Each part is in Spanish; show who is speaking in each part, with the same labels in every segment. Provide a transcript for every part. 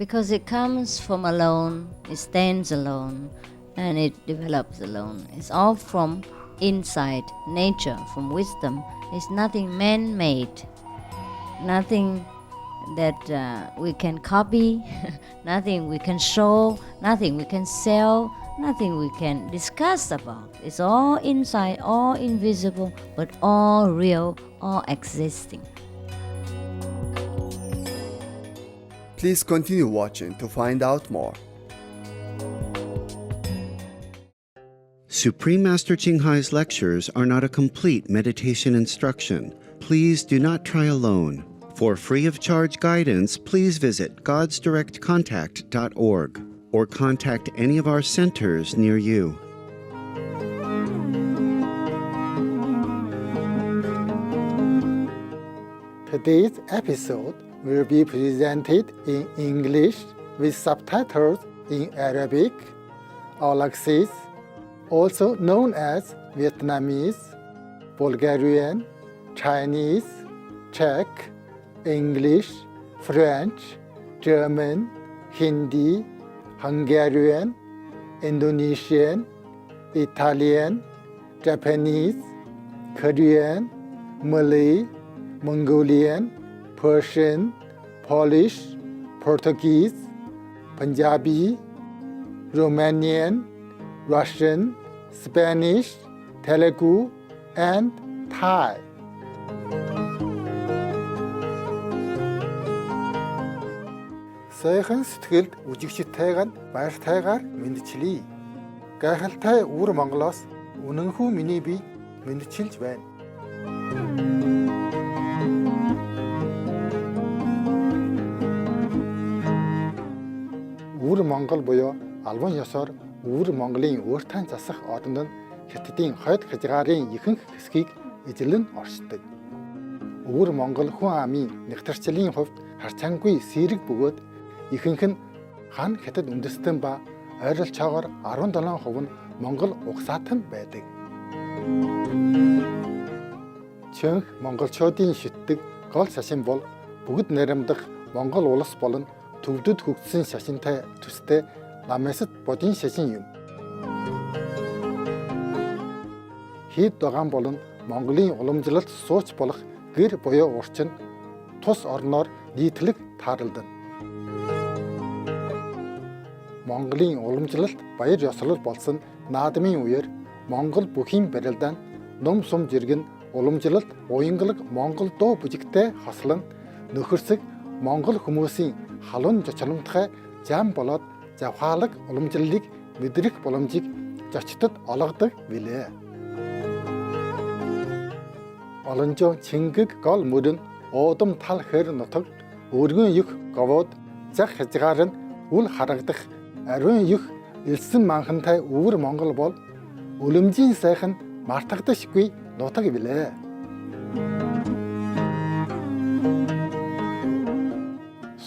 Speaker 1: because it comes from alone, it stands alone, and it develops alone. It's all from inside nature, from wisdom. It's nothing man-made, nothing that we can copy, nothing we can show, nothing we can sell, nothing we can discuss about. It's all inside, all invisible, but all real, all existing.
Speaker 2: Please continue watching to find out more.
Speaker 3: Supreme Master Ching Hai's lectures are not a complete meditation instruction. Please do not try alone. For free of charge guidance, please visit godsdirectcontact.org or contact any of our centers near you.
Speaker 4: Today's episode will be presented in English with subtitles in Arabic, Aulacese, also known as Vietnamese, Bulgarian, Chinese, Czech, English, French, German, Hindi, Hungarian, Indonesian, Italian, Japanese, Korean, Malay, Mongolian, Persian, Polish, Portuguese, Punjabi, Romanian, Russian, Spanish, Telugu, and Thai. Сайхан сэтгэлд үжигчтэйг нь баяртайгаар мэдчилье. Гайхалтай өвөр Монголоос үнэнхүү миний бие мэдчилж байна. Өвөр Монгол буюу албан ёсоор өвөр Монголын өөртөө засах одонд нь Хятадын хойд хязгаарын ихэнх хэсгийг эзлэн оршдог. Өвөр Монгол хүн амын нэгтэрчлэлийн хувьд харьцангуй сэрэг бөгөөд ихэнх нь хан Хятад үндэстэн ба ойролцоогоор 17% нь Монгол угсаатан байдаг. Чөнх монголчуудын шүтдэг гол шашин бол бүгд найрамдах Монгол улс болон төвдөд хөгжсөн шашинтай төстэй ламэсэд бодийн шашин юм. Хэд даган болон Монголын уламжлалт сууч болох гэр буюу урчин тус орноор нийтлэг тааралдана. Монголын уламжлалт баяр ёслол болсон наадмын үеэр Монгол бүхийн барилдаанд ном сум жиргэн уламжлалт уянгалаг Монгол дуу бүжигтэй хослон нөхөрсөг Монгол хүмүүсийн халуун жочромтгай зам болоод завхаалаг уламжлалыг мэдрэх боломжийг зочдод олгодог билээ. Олонжоо Чингэг гол мөрөн уудам тал хэр нутаг өргөн их говоод зах хязгаар нь үл харагдах ариун их элсэн манхантай өвөр Монгол бол үлэмжийн сайхан мартагдашгүй нутаг билээ.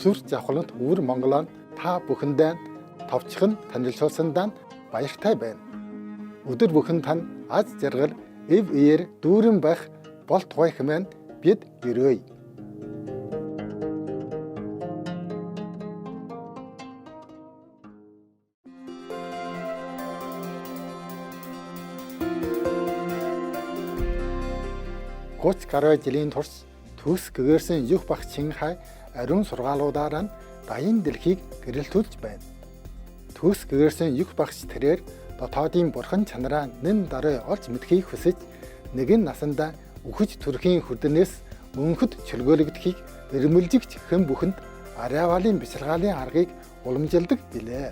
Speaker 4: Сүр завхланд өвөр Монголоор та бүхэндээ товчхон танилцуулсандаа баяртай байна. Өдөр бүхэн тань аз жаргал эв эер дүүрэн байх бол тухай хэмээн бид өрөөе. Гоц гаруй жилийн турш төс гэгэрсэн юх бах Чин Хай ариун сургаалуудаараа даян дэлхийг гэрэлтүүлж байна. Төс гэгэрсэн юх багш тэрээр дотоодын бурхан чанараа нэн даруй олж мэдхийг хүсэж нэгэн насандаа үхэж төрхийн хүрднээс мөнхөд чөлгөөлөгдөхийг эрмэлжигч хэн бүхэнд ариавалын бишргаалын аргыг уламжилдаг билээ.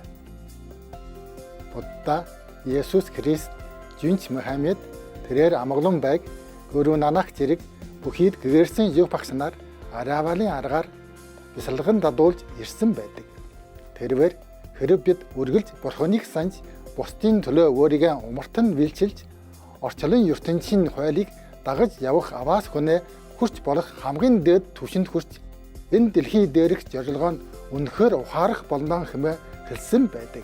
Speaker 4: Будда, Есүс Христ, Жүнч Мухаммед тэрээр амгалан байг Гуру Нанак зэрэг бүхийд гэгэрсэн юг багш нар ариавалын аргаар бясалган дадуулж ирсэн байдаг. Тэрвэр хэрэг бид үргэлж бурханыг санаж бусдын төлөө өөрийгөө умартан бэлчилж орчлон ертөнцийн хуулийг дагаж явах аваас хүнээ хүрч болох хамгийн дээд түвшинд хүрч энэ дэлхий дээрх зорилгоо нь үнэхээр ухаарах болно хэмээн хэлсэн байдаг.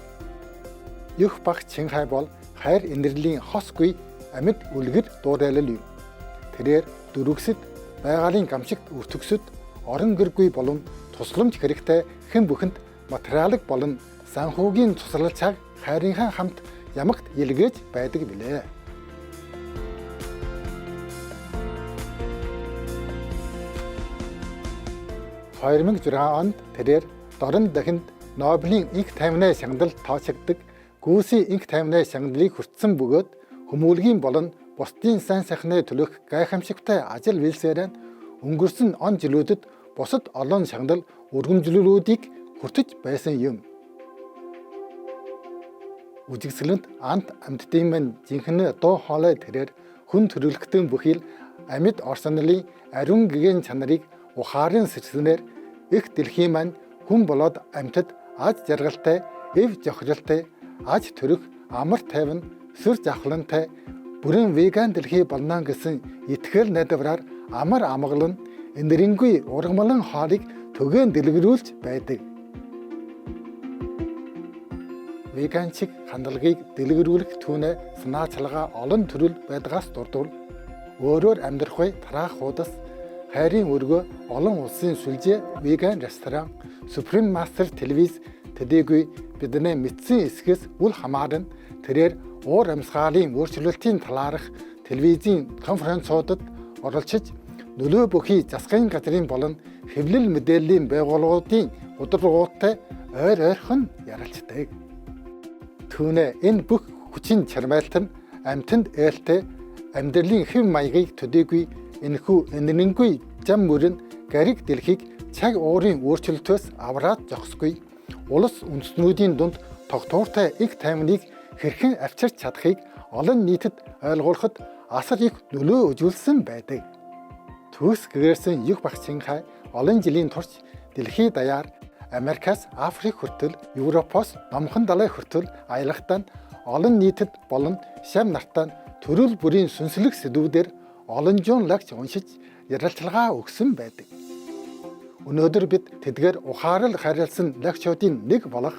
Speaker 4: Юх баг Чин Хай бол хайр инэрлийн хосгүй амьд үлгэр дуурайл юм. Тэрээр дөрвөсөд байгалийн гамшигт өртөгсөд орон гэргүй болон тусламж хэрэгтэй хэн бүхэнд материалыг болон санхүүгийн тусалчааг хайрынхаа хамт ямагт илгээж байдаг билээ. онд тэрээр дорн дахинд Нобелийн инх таймны шагналд тоочигддаг гүйсийн инх таймны шагналыг хүртсэн бөгөөд хүмүүлгийн болон бусдын сайн сайхны төлөх гайхамшигтай ажил үйлсээр өнгөрсөн он жилүүдэд бусад олон шагнал өргөмжлөлүүдийг хүртэж байсан юм. Үжигсэлэнд ант амьтдын мань жинхэнэ дуу хоолой тэрээр хүн төрөлхтөн бүхэл амьд орсонлын ариун гэгээн чанарыг ухаарын сэрснээр их дэлхийн мань хүн болоод амьтад аз жаргалтай, эв жохиролтой, аз төрөх, амар тайван, сүр жавхлантай бүрэн веган дэлхий болно гэсэн итгэл найдвараар амар амгалан энэрэнгүй ургамлан хоолыг түгээн дэлгэрүүлж байдаг. Веганчиг хандлагыг дэлгэрүүлэх түүнээ санаачлагаа олон төрөл байдгаас дурдвал өөрөөр амьдрах бай тараах хуудас хайрын өргөө олон улсын сүлжээ веган ресторан Supreme Master телевиз төдийгүй бидний мэдсэн эсгээс үл хамааран тэрээр уур амьсгалын өөрчлөлтийн талаарх телевизийн конференцуудад оролцож нөлөө бүхий засгийн газрын болон хэвлэл мэдээллийн байгууллагуудын удирдлагуудтай ойрхон ярилцдаг. Түүнээ энэ бүх хүчин чармайлт нь амьтанд ээлтэй амьдралын хэв маягийг төдийгүй энэхүү энэрэнгүй зам мөрөн гариг дэлхийг цаг уурын өөрчлөлтөөс авраад зогсгүй улс үндэстнүүдийн дунд тогтвортой их таймныг хэрхэн авчирч чадахыг олон нийтэд ойлгуулахад асар их нөлөө үзүүлсэн байдаг. Төс гэрсэн юг багц Чинхай олон жилийн турш дэлхий даяар Америкаас Африк хүртэл Европоос Номхон далай хүртэл аялахдаа олон нийтэд болон шам нартаа төрөл бүрийн сүнслэг сэдвүүдээр олон жуун лагч уншиж ярилцлага өгсөн байдаг. Өнөөдөр бид тэдгээр ухаарал харилцсан лагчуудын нэг болох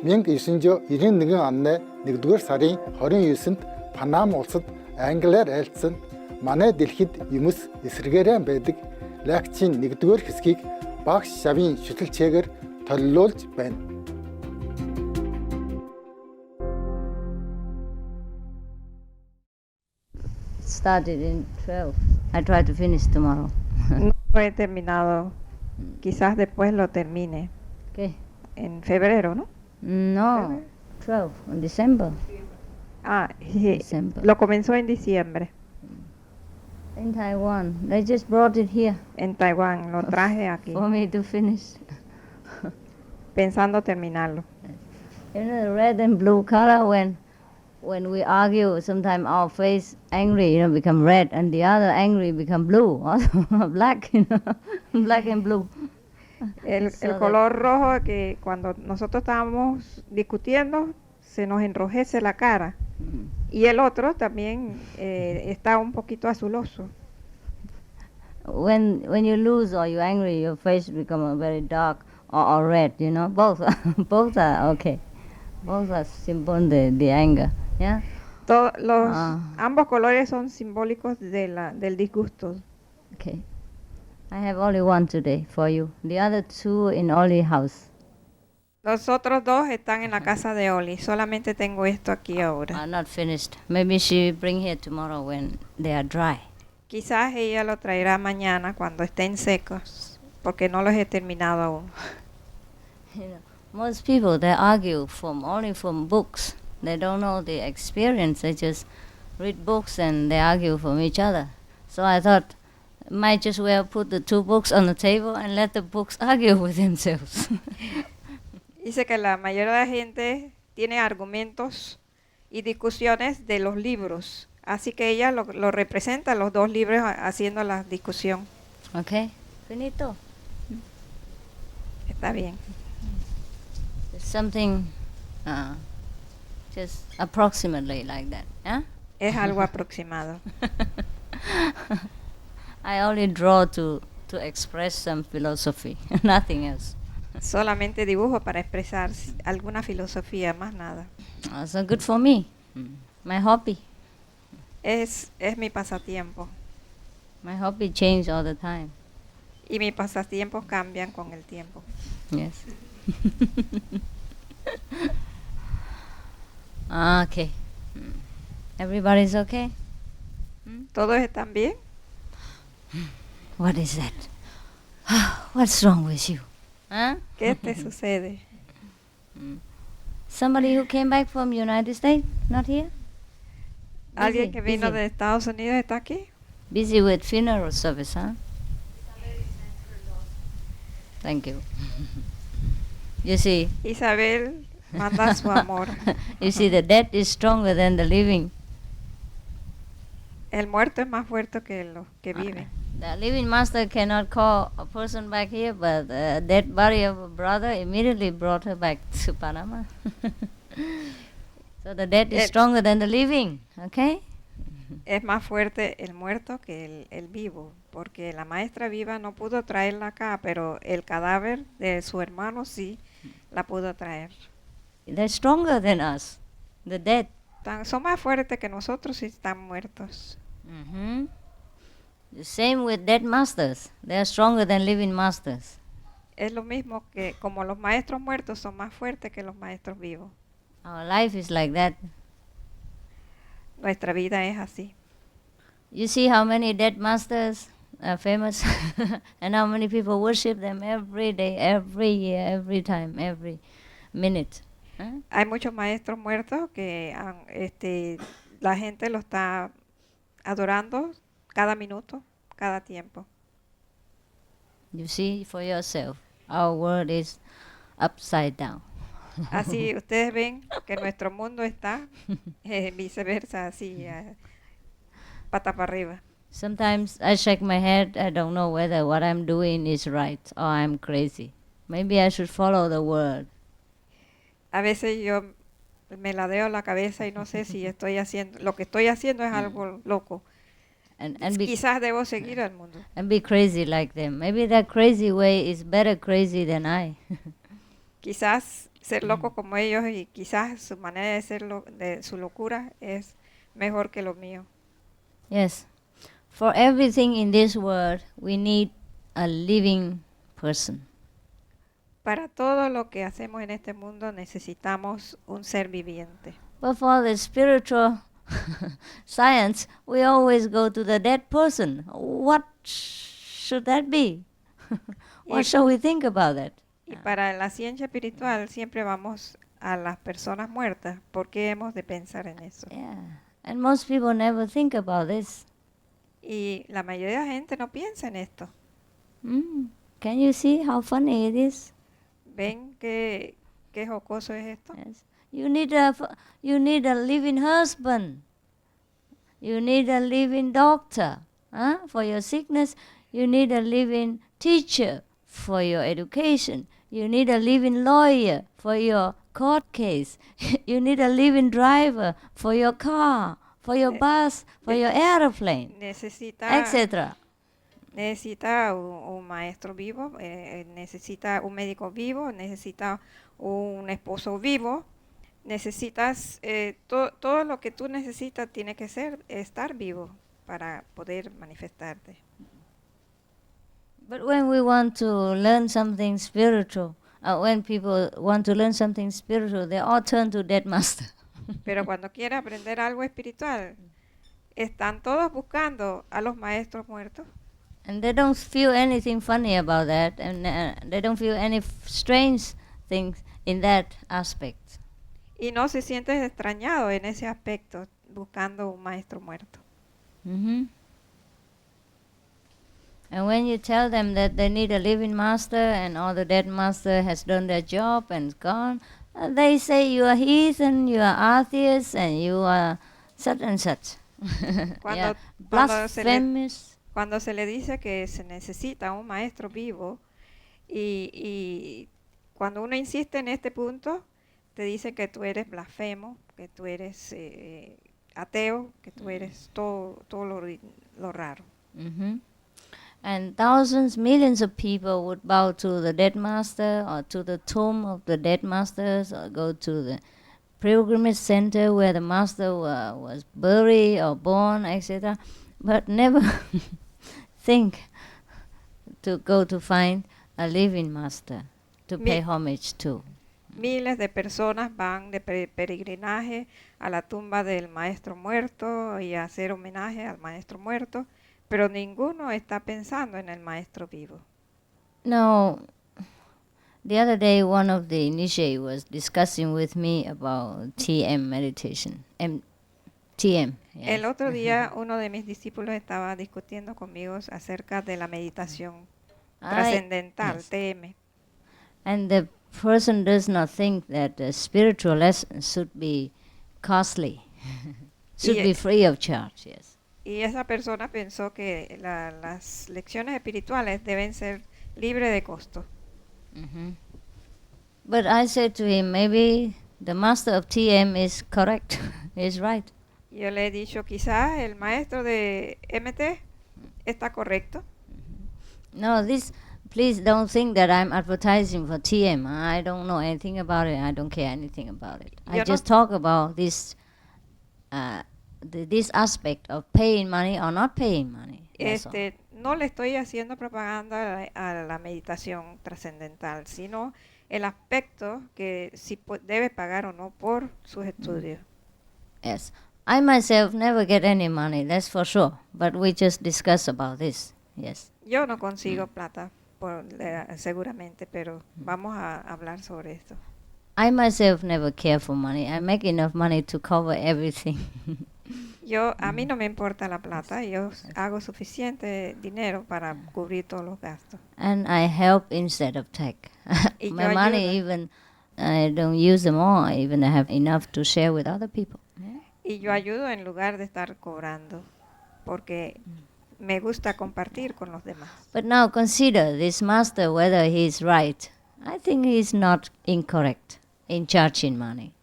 Speaker 4: 1991 оны 1-р сарын 29-нд Панама улсад англиар айлдсан манай дэлхийд юмс эсрэгээрээ байдаг лагчийн 1-р хэсгийг багш шавын шүтэлцээгээр толилуулж байна.
Speaker 1: Started in 12. I try to finish tomorrow.
Speaker 5: No lo he terminado. Quizás después lo termine.
Speaker 1: ¿Qué?
Speaker 5: En febrero, ¿no?
Speaker 1: No, 12, in December.
Speaker 5: Sí.
Speaker 1: December.
Speaker 5: Lo comenzó en diciembre.
Speaker 1: In Taiwan. They just brought it here
Speaker 5: En Taiwán, lo traje aquí,
Speaker 1: for me to finish.
Speaker 5: pensando terminarlo.
Speaker 1: You know, the red and blue color, when we argue, sometimes our face angry, become red, and the other angry become blue, also black, black and blue.
Speaker 5: El
Speaker 1: So
Speaker 5: color rojo que cuando nosotros estábamos discutiendo se nos enrojece la cara. Y el otro también está un poquito azuloso.
Speaker 1: When you lose or you're angry, your face become very dark or red, both are okay. Both are symbol the anger, yeah?
Speaker 5: Ambos colores son simbólicos del disgusto.
Speaker 1: Okay. I have only one today for you. The other two in Oli house.
Speaker 5: Los otros dos están en la casa de Oli. Solamente tengo esto aquí ahora.
Speaker 1: Are not finished. Maybe she bring here tomorrow when they are dry.
Speaker 5: Quizás ella lo traerá mañana cuando estén secos, porque no los he terminado aún.
Speaker 1: Most people, they argue only from books. They don't know the experience. They just read books and they argue from each other. So I thought, might just well put the two books on the table and let the books argue with themselves.
Speaker 5: Dice que la mayoría de la gente tiene argumentos y discusiones de los libros. Así que ella lo representa, los dos libros, haciendo la discusión.
Speaker 1: Okay, finito.
Speaker 5: Está bien.
Speaker 1: It's something just approximately like that. Yeah?
Speaker 5: Es algo aproximado.
Speaker 1: I only draw to express some philosophy, nothing else.
Speaker 5: Solamente dibujo para expresar alguna filosofía, más nada.
Speaker 1: So good for me. My hobby.
Speaker 5: Es mi pasatiempo.
Speaker 1: My hobby changes all the time.
Speaker 5: Y mis pasatiempos cambian con el tiempo.
Speaker 1: Yes. Okay. Everybody's okay?
Speaker 5: ¿Todos están bien?
Speaker 1: What is that? What's wrong with you? Huh?
Speaker 5: ¿Qué te sucede?
Speaker 1: Somebody who came back from United States, not here?
Speaker 5: ¿Alguien que vino
Speaker 1: busy.
Speaker 5: de Estados Unidos está aquí?
Speaker 1: Busy with funeral service, huh? Thank you. You see,
Speaker 5: Isabel manda su amor.
Speaker 1: you see, the dead is stronger than the living.
Speaker 5: El muerto es más fuerte que los que viven.
Speaker 1: The living master cannot call a person back here, but the dead body of a brother immediately brought her back to Panama. So the dead is stronger than the living, okay?
Speaker 5: Es más fuerte el muerto que el vivo, porque la maestra viva no pudo traerla acá, pero el cadáver de su hermano sí la pudo traer.
Speaker 1: They're stronger than us, the dead.
Speaker 5: Son más fuertes que nosotros si están muertos.
Speaker 1: Mm-hmm. The same with dead masters. They are stronger than living masters.
Speaker 5: Es lo mismo que como los maestros muertos son más fuertes que los maestros vivos.
Speaker 1: Our life is like that.
Speaker 5: Nuestra vida es así.
Speaker 1: You see how many dead masters are famous and how many people worship them every day, every year, every time, every minute. Huh?
Speaker 5: Hay muchos maestros muertos que la gente lo está adorando cada minuto, cada tiempo.
Speaker 1: You see for yourself, our world is upside down.
Speaker 5: Así ustedes ven que nuestro mundo está viceversa, así, pata para arriba.
Speaker 1: Sometimes I shake my head, I don't know whether what I'm doing is right or I'm crazy. Maybe I should follow the word.
Speaker 5: A veces yo me ladeo la cabeza y no sé si lo que estoy haciendo es algo loco.
Speaker 1: And
Speaker 5: Quizás debo seguir al mundo.
Speaker 1: And be crazy like them. Maybe that crazy way is better crazy than I.
Speaker 5: Quizás ser loco como ellos y quizás su manera de ser de su locura es mejor que lo mío.
Speaker 1: Yes. For everything in this world, we need a living person.
Speaker 5: Para todo lo que hacemos en este mundo necesitamos un ser viviente.
Speaker 1: But for the spiritual science, we always go to the dead person. What should that be? What shall we think about that?
Speaker 5: Y para la ciencia espiritual siempre vamos a las personas muertas. ¿Por qué hemos de pensar en eso?
Speaker 1: Yeah. And most people never think about this.
Speaker 5: Y la mayoría de la gente no piensa en esto.
Speaker 1: Can you see how funny it is?
Speaker 5: ¿Ven qué jocoso es esto?
Speaker 1: Yes. You need a living husband. You need a living doctor. For your sickness, you need a living teacher for your education. You need a living lawyer for your court case. You need a living driver for your car, for your bus, for your airplane, etc.
Speaker 5: Necesita un maestro vivo, necesita un médico vivo, necesita un esposo vivo, necesitas todo lo que tú necesitas tiene que estar vivo para poder manifestarte.
Speaker 1: But when we want to learn something spiritual, when people want to learn something spiritual, they all turn to dead master.
Speaker 5: Pero cuando quiere aprender algo espiritual, están todos buscando a los maestros muertos.
Speaker 1: And they don't feel anything funny about that, and they don't feel any strange things in that aspect.
Speaker 5: Y no se sienten extrañados en ese aspecto, buscando un maestro muerto.
Speaker 1: And when you tell them that they need a living master and all the dead master has done their job and gone, they say you are heathen, you are atheist, and you are such and such. Blasphemous.
Speaker 5: Cuando se le dice que se necesita un maestro vivo y cuando uno insiste en este punto, te dice que tú eres blasfemo, que tú eres ateo, que tú eres todo lo raro.
Speaker 1: And thousands, millions of people would bow to the dead master or to the tomb of the dead masters or go to the pilgrimage center where the master was buried or born, etc. But never think to go to find a living master. to pay homage to.
Speaker 5: Miles de personas van de peregrinaje a la tumba del maestro muerto y a hacer homenaje al maestro muerto, pero ninguno está pensando en el maestro vivo.
Speaker 1: Now, the other day one of the initiates was discussing with me about TM meditation. TM. Yes.
Speaker 5: El otro día uno de mis discípulos estaba discutiendo conmigo acerca de la meditación trascendental,
Speaker 1: yes.
Speaker 5: TM.
Speaker 1: And the person does not think that the spiritual lessons should be costly, should be free of charge, yes.
Speaker 5: Y esa persona pensó que las lecciones espirituales deben ser libres de costo.
Speaker 1: Mm-hmm. But I said to him, maybe the master of TM is correct, is right.
Speaker 5: Yo le he dicho, quizás el maestro de MT está correcto.
Speaker 1: No, please don't think that I'm advertising for TM. I don't know anything about it. I don't care anything about it. I just talk about this aspect of paying money or not paying money.
Speaker 5: No le estoy haciendo propaganda a la meditación trascendental, sino el aspecto que si debe pagar o no por sus estudios.
Speaker 1: Yes. I myself never get any money, that's for sure. But we just discuss about this. Yes.
Speaker 5: Yo no consigo plata, seguramente, pero vamos a hablar sobre esto.
Speaker 1: I myself never care for money. I make enough money to cover everything.
Speaker 5: A mí no me importa la plata. Yo hago suficiente dinero para cubrir todos los gastos.
Speaker 1: And I help instead of take. My money even, I don't use them all. I even have enough to share with other people. Yeah.
Speaker 5: Y yo ayudo en lugar de estar cobrando, porque me gusta compartir con los demás.
Speaker 1: But now consider this master, whether he is right. I think he is not incorrect in charging money.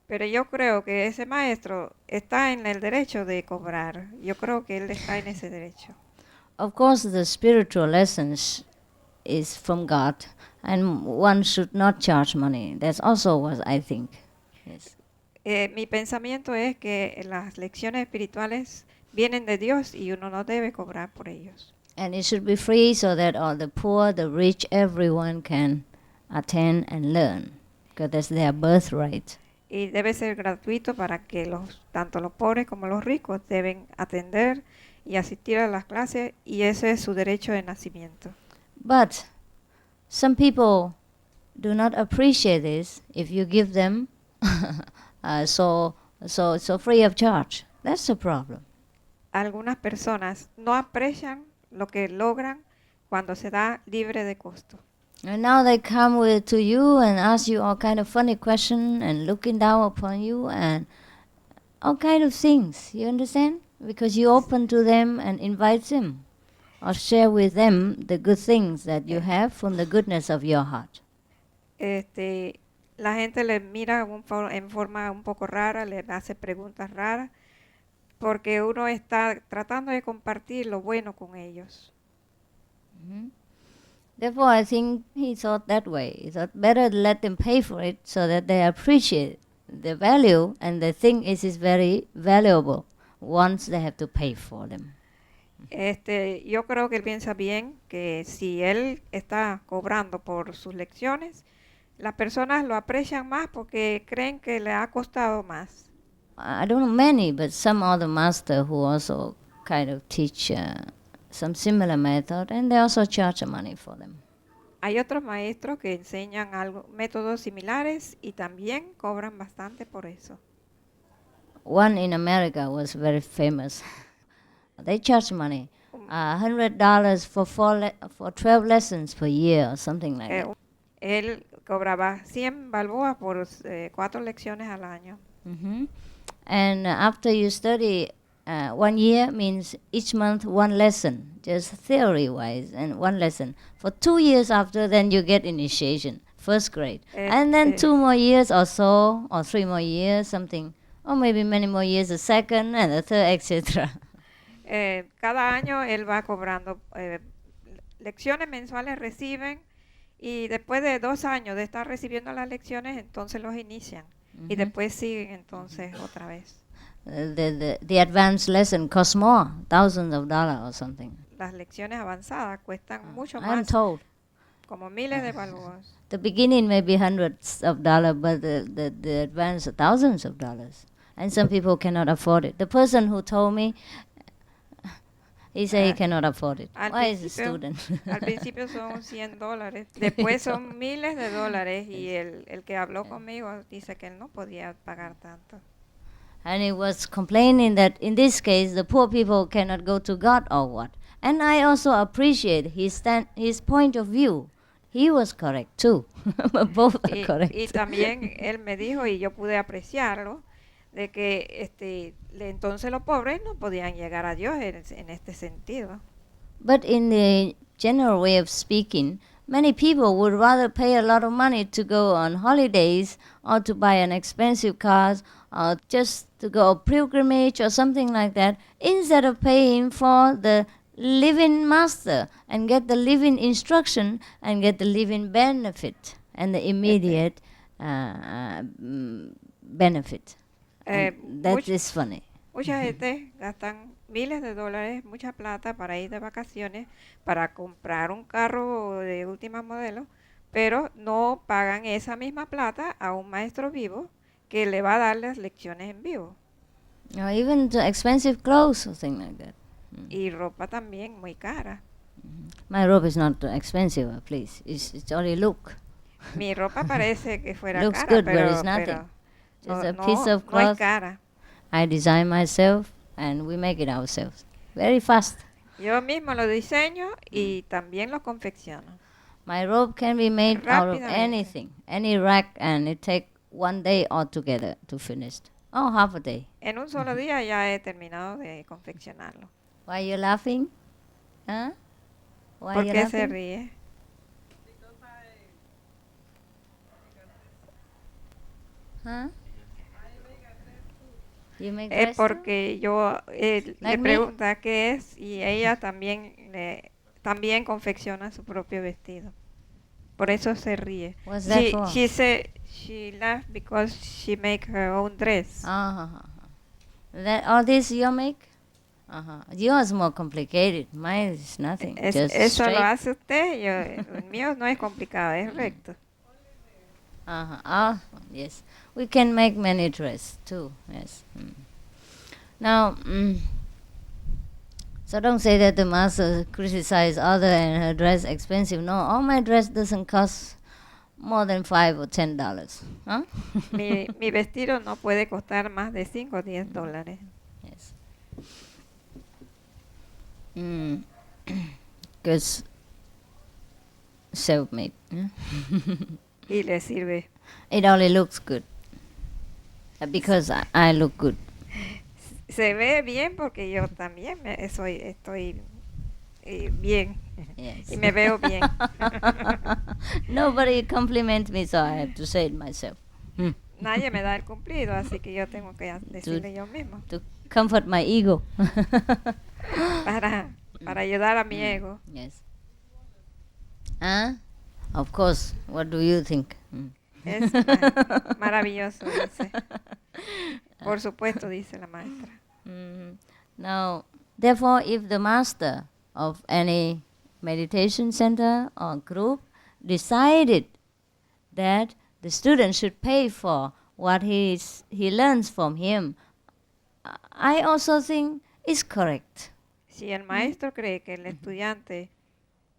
Speaker 5: Pero yo creo que ese maestro está en el derecho de cobrar. Yo creo que él está en ese derecho.
Speaker 1: Of course, the spiritual lessons is from God, and one should not charge money. That's also what I think. Yes.
Speaker 5: Mi pensamiento es que las lecciones espirituales vienen de Dios y uno no debe cobrar por ellos.
Speaker 1: And it should be free so that all the poor, the rich, everyone can attend and learn, because that's their birthright.
Speaker 5: Y debe ser gratuito para que tanto los pobres como los ricos deben atender y asistir a las clases, y ese es su derecho de nacimiento.
Speaker 1: But some people do not appreciate this if you give them so free of charge. That's the problem.
Speaker 5: Algunas personas no aprecian lo que logran cuando se da libre de costo.
Speaker 1: And now they come to you and ask you all kind of funny questions and looking down upon you and all kind of things. You understand? Because you open to them and invite them or share with them the good things that you have from the goodness of your heart.
Speaker 5: La gente le mira en forma un poco rara, le hace preguntas raras, porque uno está tratando de compartir lo bueno con ellos.
Speaker 1: Mm-hmm. Therefore, I think he thought that way. He thought better let them pay for it so that they appreciate the value, and the thing is very valuable once they have to pay for them.
Speaker 5: Yo creo que él piensa bien que si él está cobrando por sus lecciones, las personas lo aprecian más porque creen que le ha costado más.
Speaker 1: I don't know many, but some other master who also kind of teach some similar method, and they also charge money for them.
Speaker 5: Hay otros maestros que enseñan métodos similares y también cobran bastante por eso.
Speaker 1: One in America was very famous. They charge money, $100 for 12 lessons per year or something like that.
Speaker 5: Él cobraba 100 balboas por 4 lecciones al año.
Speaker 1: Mm-hmm. And after you study 1 year means each month 1 lesson, just theory-wise, and 1 lesson. For 2 years after, then you get initiation, first grade. And then 2 more years or so, or 3 more years, something, or maybe many more years, the second and the third, etc.
Speaker 5: Cada año él va cobrando. Lecciones mensuales reciben, y después de 2 años de estar recibiendo las lecciones, entonces los inician. Y después siguen entonces otra vez.
Speaker 1: The advanced lesson costs more, thousands of dollars or something.
Speaker 5: Las lecciones avanzadas cuestan mucho
Speaker 1: I'm
Speaker 5: más.
Speaker 1: told.
Speaker 5: como miles de balboas.
Speaker 1: The beginning may be hundreds of dollars, but the advance are thousands of dollars. And some people cannot afford it. The person who told me, he said he cannot afford it. Why is a student?
Speaker 5: Al principio son $100, después son miles de dólares y el que habló conmigo dice que él no podía pagar tanto.
Speaker 1: And he was complaining that in this case the poor people cannot go to God or what. And I also appreciate his point of view. He was correct too. Both are correct.
Speaker 5: Y también él me dijo, y yo pude apreciarlo, de que entonces los pobres no podían llegar a Dios en este sentido.
Speaker 1: But in the general way of speaking, many people would rather pay a lot of money to go on holidays or to buy an expensive car or just to go a pilgrimage or something like that instead of paying for the living master and get the living instruction and get the living benefit and the immediate benefit. That is funny.
Speaker 5: Mucha gente gastan miles de dólares, mucha plata para ir de vacaciones, para comprar un carro de última modelo, pero no pagan esa misma plata a un maestro vivo que le va a dar las lecciones en vivo.
Speaker 1: Or even the expensive clothes or thing like that.
Speaker 5: Y ropa también muy cara.
Speaker 1: My robe is not expensive, please. It's only look.
Speaker 5: Mi ropa parece que fuera
Speaker 1: Looks
Speaker 5: cara,
Speaker 1: good, but
Speaker 5: pero,
Speaker 1: it's nothing. Just a
Speaker 5: no,
Speaker 1: piece of
Speaker 5: no es
Speaker 1: cloth.
Speaker 5: cara.
Speaker 1: I design myself and we make it ourselves. Very fast.
Speaker 5: Yo mismo lo diseño y también lo confecciono.
Speaker 1: My robe can be made out of
Speaker 5: Rápidamente.
Speaker 1: anything, any rack, and it takes 1 day altogether to finish. Oh, half a day.
Speaker 5: En un solo día ya he terminado de confeccionarlo.
Speaker 1: Why you laughing? Huh? Why
Speaker 5: ¿Por
Speaker 1: you
Speaker 5: qué se
Speaker 1: laughing?
Speaker 5: ríe?
Speaker 1: Huh? You make
Speaker 5: Es
Speaker 1: dress too?
Speaker 5: porque yo
Speaker 1: Like
Speaker 5: le
Speaker 1: me?
Speaker 5: pregunta qué es y ella también confecciona su propio vestido. Por eso se ríe.
Speaker 1: What's that for?
Speaker 5: She said she laughed because she make her own dress.
Speaker 1: That all this you make? Yours more complicated. Mine is nothing. Just
Speaker 5: Eso lo
Speaker 1: straight.
Speaker 5: hace usted. El mío no es complicado, es recto.
Speaker 1: Yes. We can make many dresses too. Yes. Now, so don't say that the master criticize other and her dress expensive. No, all my dress doesn't cost more than $5 or $10. Huh?
Speaker 5: Mi vestido no puede costar más de $5 o $10.
Speaker 1: Yes. Because self-made. Yeah?
Speaker 5: Y le sirve.
Speaker 1: It only looks good. Because I look good.
Speaker 5: Se ve bien porque yo también estoy bien.
Speaker 1: Yes.
Speaker 5: Y me veo bien.
Speaker 1: Nobody compliments me, so I have to say it myself.
Speaker 5: Nadie me da el cumplido, así que yo tengo que decirle yo mismo.
Speaker 1: To comfort my ego.
Speaker 5: Para ayudar a mi ego.
Speaker 1: Yes. Of course. What do you think?
Speaker 5: Es maravilloso, dice. Por supuesto, dice la maestra.
Speaker 1: Now, therefore, if the master of any meditation center or group decided that the student should pay for what he learns from him, I also think it's correct.
Speaker 5: Si el maestro cree que el estudiante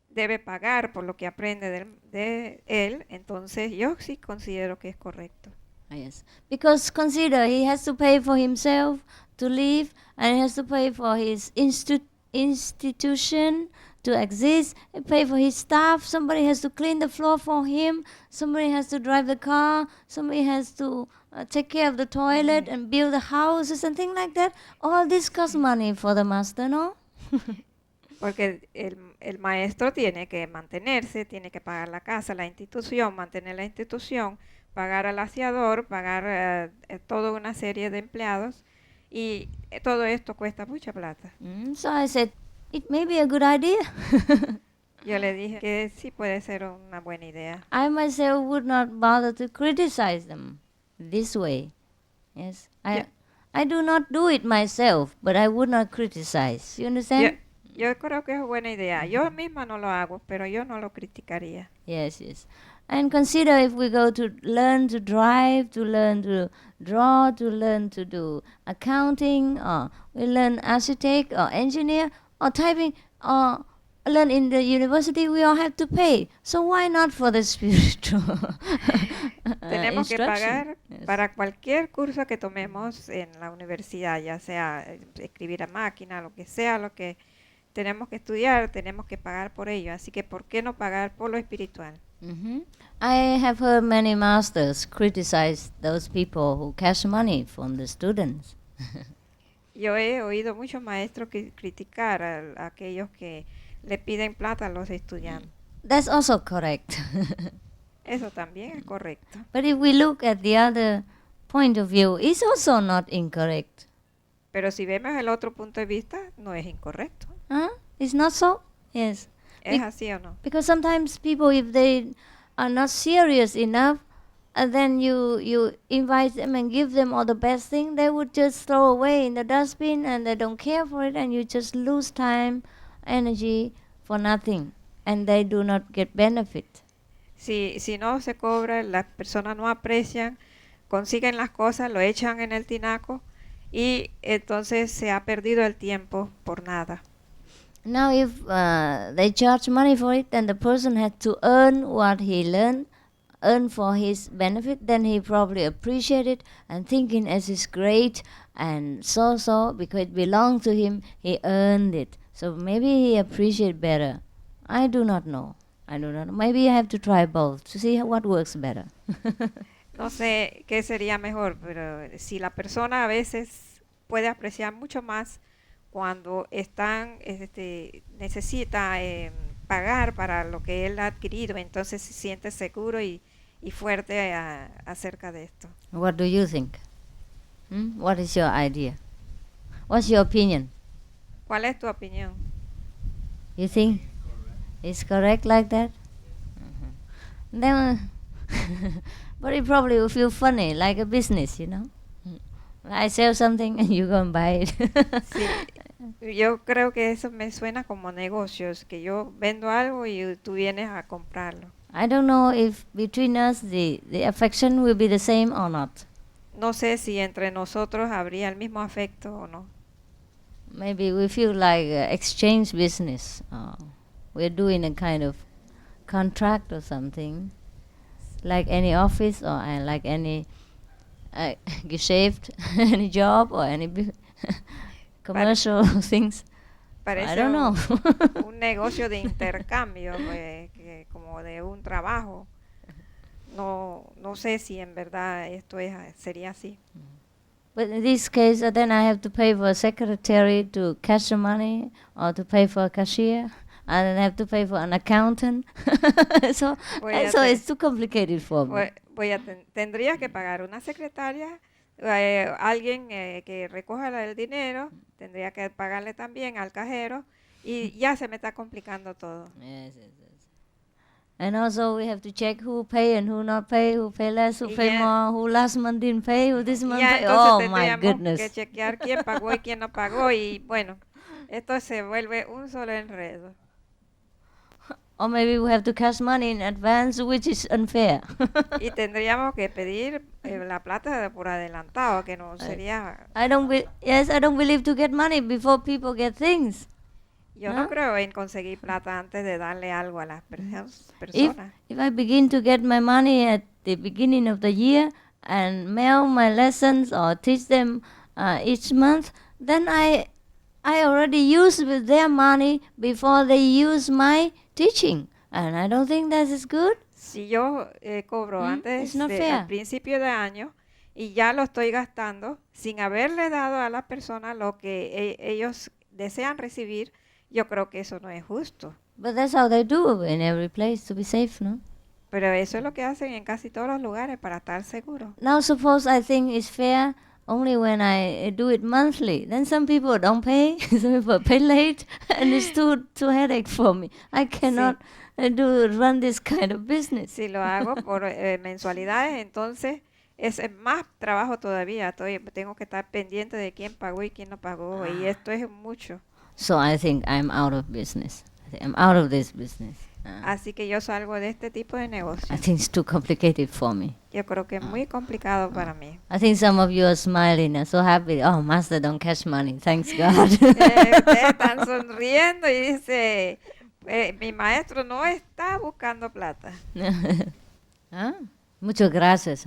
Speaker 5: debe pagar por lo que aprende de él, entonces yo sí considero que es correcto.
Speaker 1: Yes, because consider he has to pay for himself to live, and he has to pay for his institution to exist, he pay for his staff, somebody has to clean the floor for him, somebody has to drive the car, somebody has to take care of the toilet and build the houses and things like that. All this costs money for the master, no?
Speaker 5: Porque el maestro tiene que mantenerse, tiene que pagar la casa, la institución, mantener la institución, pagar al aseador, pagar toda una serie de empleados, y todo esto cuesta mucha plata.
Speaker 1: So I said, it may be a good idea.
Speaker 5: Yo le dije que sí puede ser una buena idea.
Speaker 1: I myself would not bother to criticize them this way. Yes, I do not do it myself, but I would not criticize. You understand?
Speaker 5: Yo creo que es buena idea. Yo misma no lo hago, pero yo no lo criticaría.
Speaker 1: Yes, yes. And consider if we go to learn to drive, to learn to draw, to learn to do accounting, or we learn architect or engineer or typing or learn in the university, we all have to pay. So why not for the spiritual
Speaker 5: Tenemos que pagar
Speaker 1: Yes.
Speaker 5: para cualquier curso que tomemos en la universidad, ya sea escribir a máquina, lo que sea, lo que tenemos que estudiar, tenemos que pagar por ello. Así que, ¿por qué no pagar por lo espiritual?
Speaker 1: Mhm. I have heard many masters criticize those people who cash money from the students.
Speaker 5: Yo he oído muchos maestros criticar a aquellos que le piden plata a los estudiantes.
Speaker 1: That's also correct.
Speaker 5: Eso también es correcto.
Speaker 1: But if we look at the other point of view, it's also not incorrect.
Speaker 5: Pero si vemos el otro punto de vista, no es incorrecto.
Speaker 1: Huh? It's not so? Yes.
Speaker 5: ¿Es así o no?
Speaker 1: Because sometimes people, if they are not serious enough, then you invite them and give them all the best thing, they would just throw away in the dustbin and they don't care for it, and you just lose time, energy for nothing, and they do not get benefit.
Speaker 5: Si no se cobra, las personas no aprecian, consiguen las cosas, lo echan en el tinaco y entonces se ha perdido el tiempo por nada.
Speaker 1: Now if they charge money for it, then the person has to earn what he learned, earn for his benefit, then he probably appreciate it and thinking as is great and so because it belongs to him, he earned it. So maybe he appreciate better. I do not know. Maybe I have to try both to see what works better.
Speaker 5: No sé qué sería mejor, pero si la persona a veces puede apreciar mucho más cuando necesita pagar para lo que él ha adquirido, entonces se siente seguro y fuerte acerca de esto.
Speaker 1: What do you think? What is your idea? What's your opinion?
Speaker 5: ¿Cuál es tu opinión?
Speaker 1: You think it's correct like that? Then, but it probably will feel funny, like a business, you know. I sell something and you go and buy it.
Speaker 5: Sí, yo creo que eso me suena como negocios, que yo vendo algo y tú vienes a comprarlo.
Speaker 1: I don't know if between us the affection will be the same or not.
Speaker 5: No sé si entre nosotros habría el mismo afecto o no.
Speaker 1: Maybe we feel like exchange business. We're doing a kind of contract or something, like any office or like any Geschäft, any job or any commercial things.
Speaker 5: Parece
Speaker 1: I don't know.
Speaker 5: un negocio de intercambio, como de un trabajo. No sé si en verdad esto sería así.
Speaker 1: But in this case, then I have to pay for a secretary to cash the money, or to pay for a cashier, and then I have to pay for an accountant. so it's too complicated for me.
Speaker 5: Tendría que pagar una secretaria, alguien que recoja el dinero, tendría que pagarle también al cajero, y ya se me está complicando todo.
Speaker 1: Yes. And also we have to check who pay and who not pay, who pay less, who pay more, who last month didn't pay, who this month pay. Oh my goodness.
Speaker 5: Que chequear quién pagó y quién no pagó, y bueno, esto se vuelve un solo enredo.
Speaker 1: Or maybe we have to cash money in advance, which is unfair.
Speaker 5: Y tendríamos que pedir la plata por adelantado, que no sería...
Speaker 1: I don't believe to get money before people get things.
Speaker 5: Yo no creo en conseguir plata antes de darle algo a las personas.
Speaker 1: If I begin to get my money at the beginning of the year and mail my lessons or teach them each month, then I already use with their money before they use my teaching, and I don't think that is good.
Speaker 5: Si yo cobro antes al principio de año y ya lo estoy gastando sin haberle dado a las personas lo que ellos desean recibir, yo creo que eso no es justo.
Speaker 1: But that's how they do in every place to be safe, no?
Speaker 5: Pero eso es lo que hacen en casi todos los lugares para estar seguros.
Speaker 1: Now suppose I think it's fair only when I do it monthly. Then some people don't pay, some people pay late, and it's too headache for me. I cannot run this kind of business.
Speaker 5: Si lo hago por mensualidades, entonces es más trabajo todavía. Tengo que estar pendiente de quién pagó y quién no pagó, y esto es mucho.
Speaker 1: So I think I'm out of business. I'm out of this business.
Speaker 5: Así que yo salgo de este tipo de negocio.
Speaker 1: I think it's too complicated for me.
Speaker 5: Yo creo que es muy complicado para mí.
Speaker 1: I think some of you are smiling and so happy. Oh, Master don't catch money. Thanks God.
Speaker 5: Ustedes están sonriendo y dice, mi maestro no está buscando plata.
Speaker 1: ¿Ah? Muchas gracias.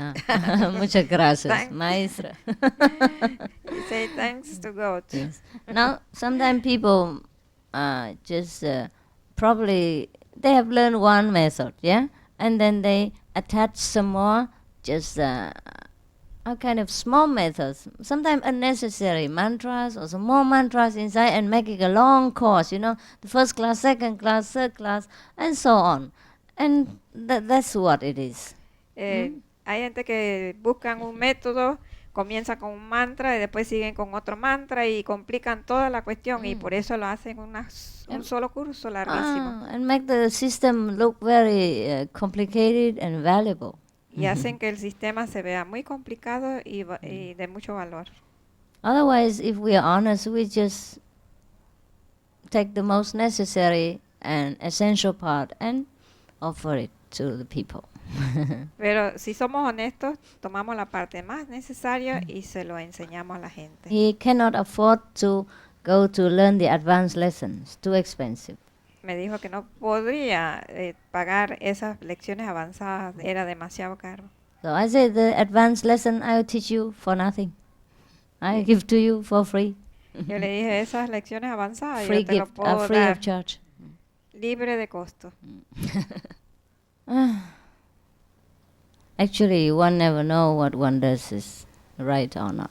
Speaker 1: Muchas gracias,
Speaker 5: Thanks.
Speaker 1: maestra.
Speaker 5: You say thanks to God.
Speaker 1: Yes. Now, sometimes people just probably they have learned one method, yeah, and then they attach some more, just kind of small methods, sometimes unnecessary mantras or some more mantras inside, and making a long course, you know, the first class, second class, third class, and so on, and that's what it is.
Speaker 5: Hay gente que buscan un método, comienza con un mantra y después siguen con otro mantra y complican toda la cuestión y por eso lo hacen un solo curso larguísimo.
Speaker 1: And make the system look very complicated and valuable.
Speaker 5: Y hacen que el sistema se vea muy complicado y de mucho valor.
Speaker 1: Otherwise, if we are honest, we just take the most necessary and essential part and offer it to the people.
Speaker 5: Pero si somos honestos, tomamos la parte más necesaria y se lo enseñamos a la gente.
Speaker 1: He cannot afford to go to learn the advanced lessons, too expensive.
Speaker 5: Me dijo que no podría pagar esas lecciones avanzadas, era demasiado caro.
Speaker 1: So I said, the advanced lesson I will teach you for nothing. I give to you for free.
Speaker 5: Yo le dije, esas lecciones avanzadas
Speaker 1: Free
Speaker 5: yo te lo
Speaker 1: gift,
Speaker 5: puedo
Speaker 1: free
Speaker 5: dar
Speaker 1: of charge.
Speaker 5: libre de costo.
Speaker 1: Actually, one never know what one does is right or not.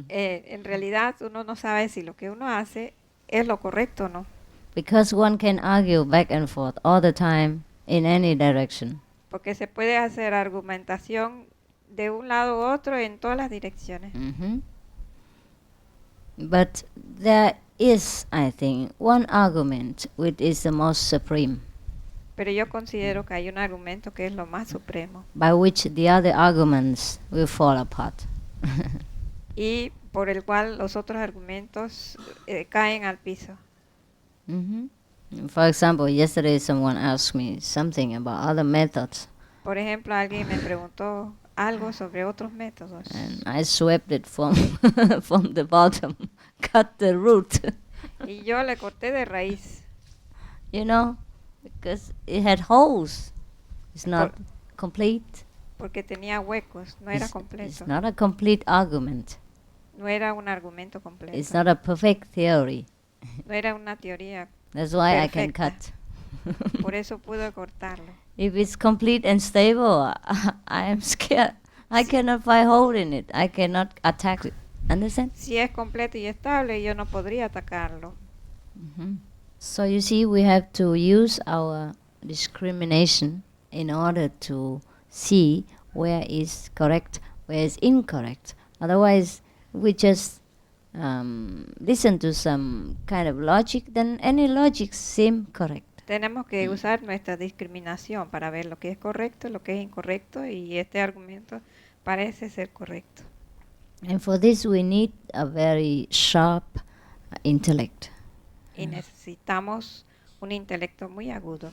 Speaker 5: En realidad uno no sabe si lo que uno hace es lo correcto o no.
Speaker 1: Because one can argue back and forth all the time in any direction.
Speaker 5: Porque se puede hacer argumentación de un lado u otro en todas las direcciones.
Speaker 1: But there is, I think, one argument which is the most supreme,
Speaker 5: Pero yo considero que hay un argumento que es lo más supremo
Speaker 1: by which the other arguments will fall apart.
Speaker 5: y por el cual los otros argumentos caen al piso.
Speaker 1: For example, yesterday someone asked me something about other methods,
Speaker 5: Por ejemplo, alguien me preguntó algo sobre otros métodos
Speaker 1: and I swept it from from the bottom, cut the root,
Speaker 5: y yo le corté de raíz
Speaker 1: you know, because it had holes. It's not complete.
Speaker 5: porque tenía huecos, no era
Speaker 1: It's
Speaker 5: completo,
Speaker 1: not a complete argument.
Speaker 5: no era un argumento completo,
Speaker 1: It's not a perfect theory.
Speaker 5: no era una teoría,
Speaker 1: That's why I can
Speaker 5: Perfecta.
Speaker 1: cut.
Speaker 5: por eso pude cortarlo.
Speaker 1: If it's complete and stable, I am scared. I cannot find hole in it. I cannot attack it. Understand?
Speaker 5: Si es completo y estable, yo no podría atacarlo.
Speaker 1: So you see, we have to use our discrimination in order to see where is correct, where is incorrect. Otherwise, we just listen to some kind of logic, then any logic seem correct.
Speaker 5: Tenemos que usar nuestra discriminación para ver lo que es correcto, lo que es incorrecto, y este argumento parece ser correcto.
Speaker 1: And for this, we need a very sharp intellect.
Speaker 5: Y necesitamos un intelecto muy agudo.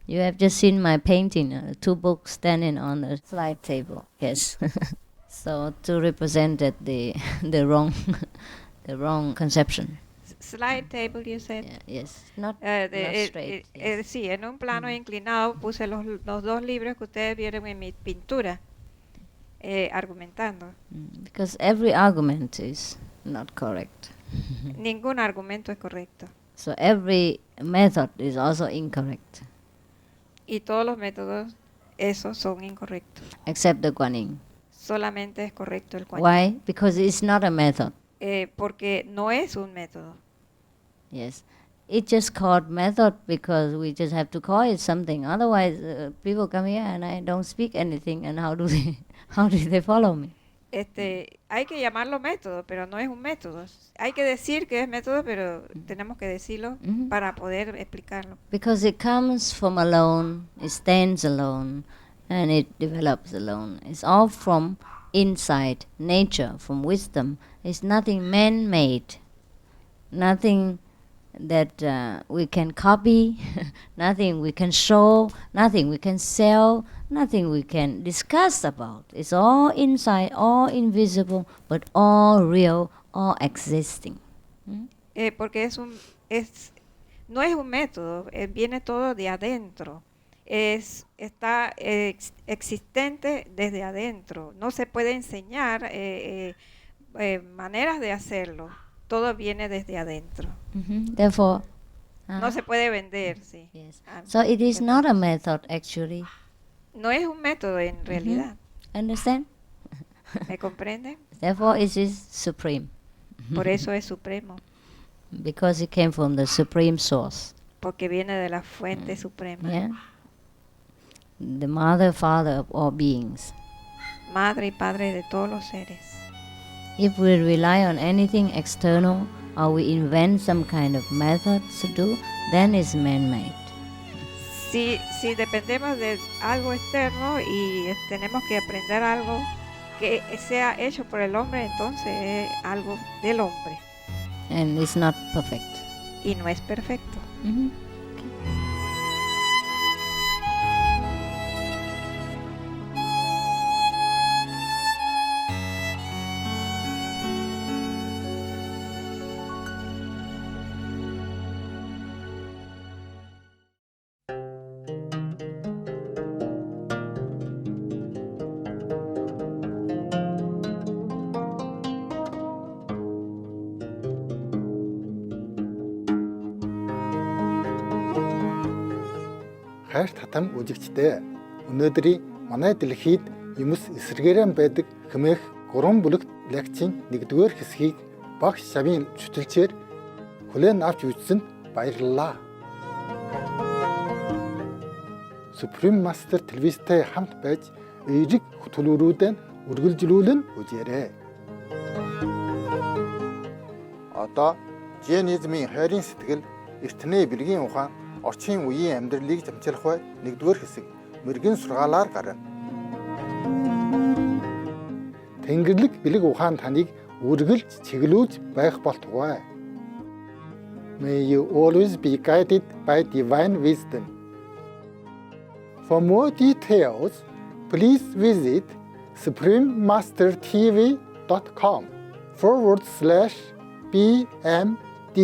Speaker 1: You have just seen my painting, 2 books standing on the slide table. Yes. So to represent that the wrong the wrong conception.
Speaker 5: Slide table, you said.
Speaker 1: Yeah, yes, not straight. Yes.
Speaker 5: Sí, en un plano inclinado puse los 2 libros que ustedes vieron en mi pintura, argumentando.
Speaker 1: Because every argument is not correct.
Speaker 5: Ningún argumento es correcto.
Speaker 1: So every method is also incorrect,
Speaker 5: Y todos los métodos, esos son incorrectos.
Speaker 1: except the Guanyin.
Speaker 5: Solamente es correcto el Kuan Yin.
Speaker 1: Why? Because it's not a method.
Speaker 5: Porque no es un método.
Speaker 1: Yes. It's just called method because we just have to call it something. Otherwise, people come here and I don't speak anything, and how do they follow me?
Speaker 5: Hay que llamarlo método, pero no es un método. Hay que decir que es método, pero tenemos que decirlo para poder explicarlo.
Speaker 1: Because it comes from alone, it stands alone, and it develops alone. It's all from inside nature, from wisdom. It's nothing man-made, nothing that we can copy, nothing we can show, nothing we can sell, nothing we can discuss about. It's all inside, all invisible, but all real, all existing.
Speaker 5: Porque no es un método, viene todo de adentro. Está existente desde adentro. No se puede enseñar maneras de hacerlo. Todo viene desde adentro.
Speaker 1: Therefore,
Speaker 5: no se puede vender, sí.
Speaker 1: Yes. So it is not a method actually.
Speaker 5: No es un método en realidad.
Speaker 1: Understand?
Speaker 5: ¿Me comprende?
Speaker 1: Therefore it is supreme.
Speaker 5: Por eso es supremo.
Speaker 1: Because it came from the supreme source.
Speaker 5: Porque viene de la fuente suprema.
Speaker 1: Yeah? The mother, father of all beings.
Speaker 5: Madre y padre de todos los seres.
Speaker 1: If we rely on anything external or we invent some kind of method to do, then it's man-made.
Speaker 5: Si dependemos de algo externo y tenemos que aprender algo que sea hecho por el hombre, entonces es algo del hombre.
Speaker 1: And it's not perfect.
Speaker 5: Y no es perfecto.
Speaker 4: Хайр татам үзэгчдээ өнөөдрийн манай дэлхийд юмс эсэргээрэн байдаг хэмээх 3 бүлэгт лекцийн 1-р хэсгийг багш Шавийн шүтэлчээр хүлээн авч үзсэнд баярлалаа. Supreme Master телевизтэй хамт байж эерэг хөтөлбөрүүдэн үргэлжлүүлэн үзээрэй. Одоо Жиенизмын хайрын сэтгэл, эртний бэлгийн ухаан, орчин үеийн амьдралыг замчлах бай 1-р хэсэг мэрэгэн сургаалаар гарна. Тэнгэрлэг бэлэг ухаан таныг үргэлж чиглүүлж байх болтугай. May you always be guided by divine wisdom. For more details, please visit suprememastertv.com/BMD.